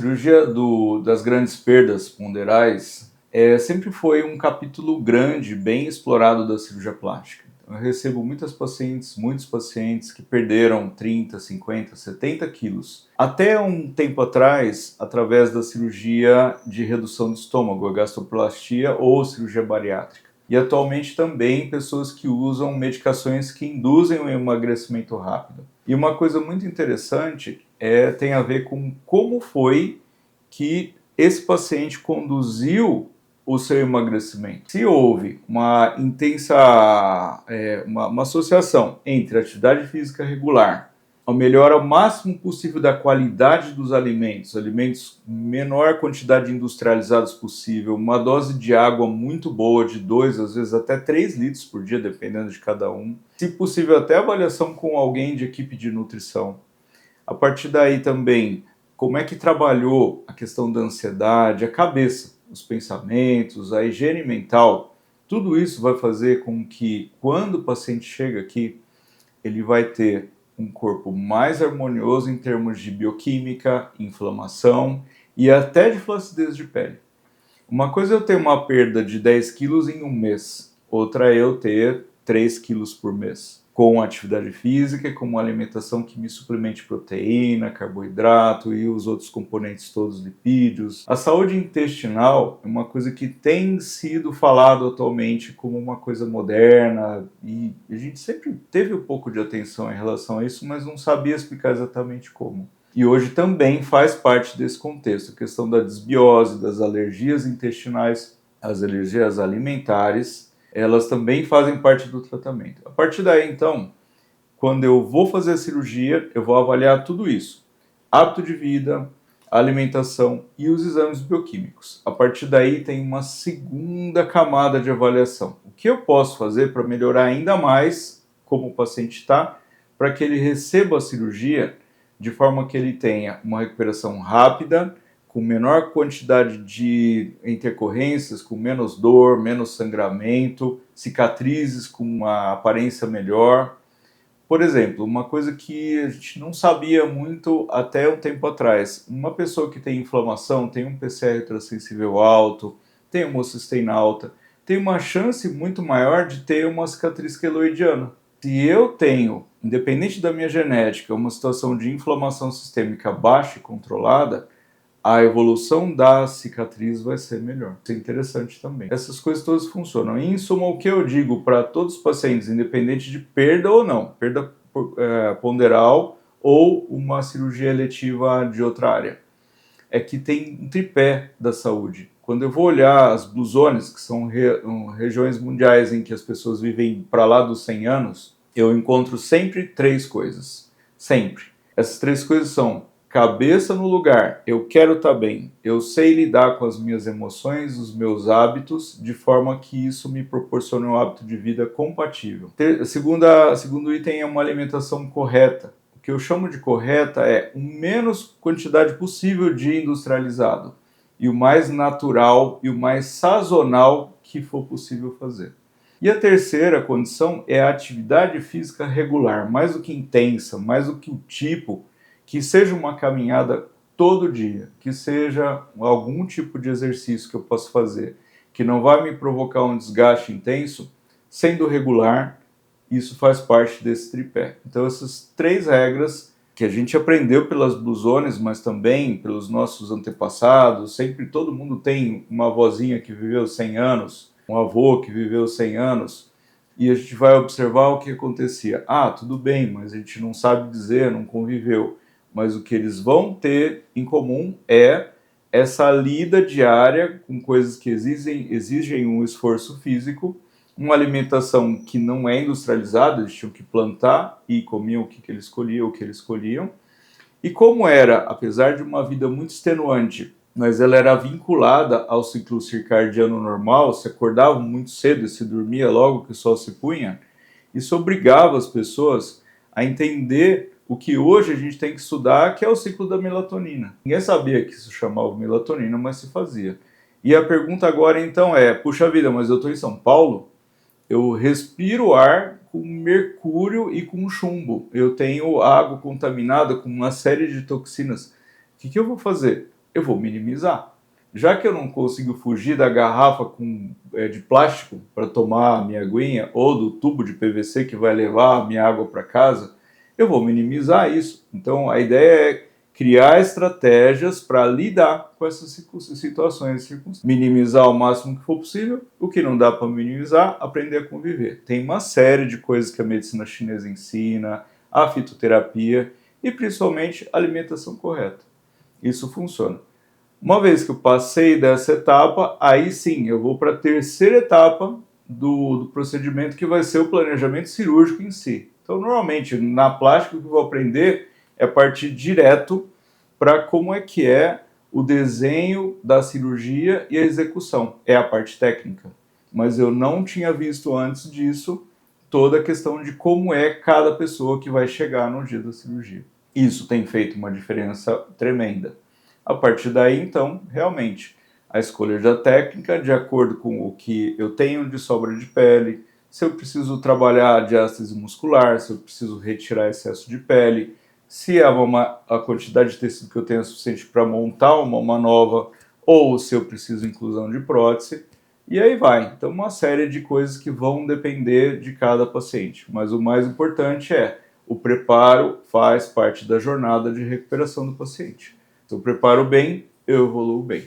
Cirurgia das grandes perdas ponderais sempre foi um capítulo grande, bem explorado da cirurgia plástica. Eu recebo muitos pacientes que perderam 30, 50, 70 quilos. Até um tempo atrás, através da cirurgia de redução do estômago, a gastroplastia ou cirurgia bariátrica. E atualmente também pessoas que usam medicações que induzem o emagrecimento rápido. E uma coisa muito interessante tem a ver com como foi que esse paciente conduziu o seu emagrecimento. Se houve uma uma associação entre atividade física regular, a melhora ao máximo possível da qualidade dos alimentos com menor quantidade industrializados possível, uma dose de água muito boa, de 2, às vezes até 3 litros por dia, dependendo de cada um. Se possível, até avaliação com alguém de equipe de nutrição. A partir daí também, como é que trabalhou a questão da ansiedade, a cabeça, os pensamentos, a higiene mental. Tudo isso vai fazer com que, quando o paciente chega aqui, ele vai ter um corpo mais harmonioso em termos de bioquímica, inflamação e até de flacidez de pele. Uma coisa é eu ter uma perda de 10 quilos em um mês, outra é eu ter 3 quilos por mês, com atividade física e com uma alimentação que me suplemente proteína, carboidrato e os outros componentes todos, lipídios. A saúde intestinal é uma coisa que tem sido falado atualmente como uma coisa moderna e a gente sempre teve um pouco de atenção em relação a isso, mas não sabia explicar exatamente como. E hoje também faz parte desse contexto, a questão da desbiose, das alergias intestinais, as alergias alimentares, elas também fazem parte do tratamento. A partir daí, então, quando eu vou fazer a cirurgia, eu vou avaliar tudo isso. Hábito de vida, alimentação e os exames bioquímicos. A partir daí tem uma segunda camada de avaliação. O que eu posso fazer para melhorar ainda mais como o paciente está, para que ele receba a cirurgia de forma que ele tenha uma recuperação rápida, com menor quantidade de intercorrências, com menos dor, menos sangramento, cicatrizes com uma aparência melhor. Por exemplo, uma coisa que a gente não sabia muito até um tempo atrás, uma pessoa que tem inflamação, tem um PCR transensível alto, tem uma hemocisteína alta, tem uma chance muito maior de ter uma cicatriz queloidiana. Se eu tenho, independente da minha genética, uma situação de inflamação sistêmica baixa e controlada, a evolução da cicatriz vai ser melhor. Isso é interessante também. Essas coisas todas funcionam. Em suma, o que eu digo para todos os pacientes, independente de perda ou não, perda ponderal ou uma cirurgia eletiva de outra área, é que tem um tripé da saúde. Quando eu vou olhar as Blue Zones, que são regiões mundiais em que as pessoas vivem para lá dos 100 anos, eu encontro sempre 3 coisas. Sempre. Essas 3 coisas são cabeça no lugar, eu quero estar bem, eu sei lidar com as minhas emoções, os meus hábitos, de forma que isso me proporcione um hábito de vida compatível. Segundo item é uma alimentação correta. O que eu chamo de correta é o menos quantidade possível de industrializado e o mais natural e o mais sazonal que for possível fazer. E a terceira condição é a atividade física regular, mais do que intensa, mais do que o tipo, que seja uma caminhada todo dia, que seja algum tipo de exercício que eu possa fazer, que não vai me provocar um desgaste intenso, sendo regular, isso faz parte desse tripé. Então essas 3 regras que a gente aprendeu pelas Blue Zones, mas também pelos nossos antepassados, sempre todo mundo tem uma avózinha que viveu 100 anos, um avô que viveu 100 anos, e a gente vai observar o que acontecia. Ah, tudo bem, mas a gente não sabe dizer, não conviveu. Mas o que eles vão ter em comum é essa lida diária com coisas que exigem um esforço físico, uma alimentação que não é industrializada, eles tinham que plantar e comiam o que eles escolhiam, o que eles escolhiam. E como era, apesar de uma vida muito extenuante, mas ela era vinculada ao ciclo circadiano normal, se acordava muito cedo e se dormia logo que o sol se punha, isso obrigava as pessoas a entender o que hoje a gente tem que estudar, que é o ciclo da melatonina. Ninguém sabia que isso chamava melatonina, mas se fazia. E a pergunta agora então é, puxa vida, mas eu estou em São Paulo, eu respiro ar com mercúrio e com chumbo, eu tenho água contaminada com uma série de toxinas. O que eu vou fazer? eu vou minimizar. Já que eu não consigo fugir da garrafa de plástico para tomar a minha aguinha ou do tubo de PVC que vai levar a minha água para casa, eu vou minimizar isso. Então a ideia é criar estratégias para lidar com essas situações e circunstâncias. Minimizar o máximo que for possível, o que não dá para minimizar, aprender a conviver. Tem uma série de coisas que a medicina chinesa ensina, a fitoterapia e principalmente a alimentação correta. Isso funciona. Uma vez que eu passei dessa etapa, aí sim eu vou para a terceira etapa do procedimento, que vai ser o planejamento cirúrgico em si. Então, normalmente, na plástica, o que eu vou aprender é partir direto para como é que é o desenho da cirurgia e a execução. É a parte técnica. Mas eu não tinha visto antes disso toda a questão de como é cada pessoa que vai chegar no dia da cirurgia. Isso tem feito uma diferença tremenda. A partir daí, então, realmente, a escolha da técnica de acordo com o que eu tenho de sobra de pele, se eu preciso trabalhar a diástase muscular, se eu preciso retirar excesso de pele, se a quantidade de tecido que eu tenho é suficiente para montar uma mama nova, ou se eu preciso inclusão de prótese, e aí vai. Então, uma série de coisas que vão depender de cada paciente. Mas o mais importante é o preparo faz parte da jornada de recuperação do paciente. Se eu preparo bem, eu evoluo bem.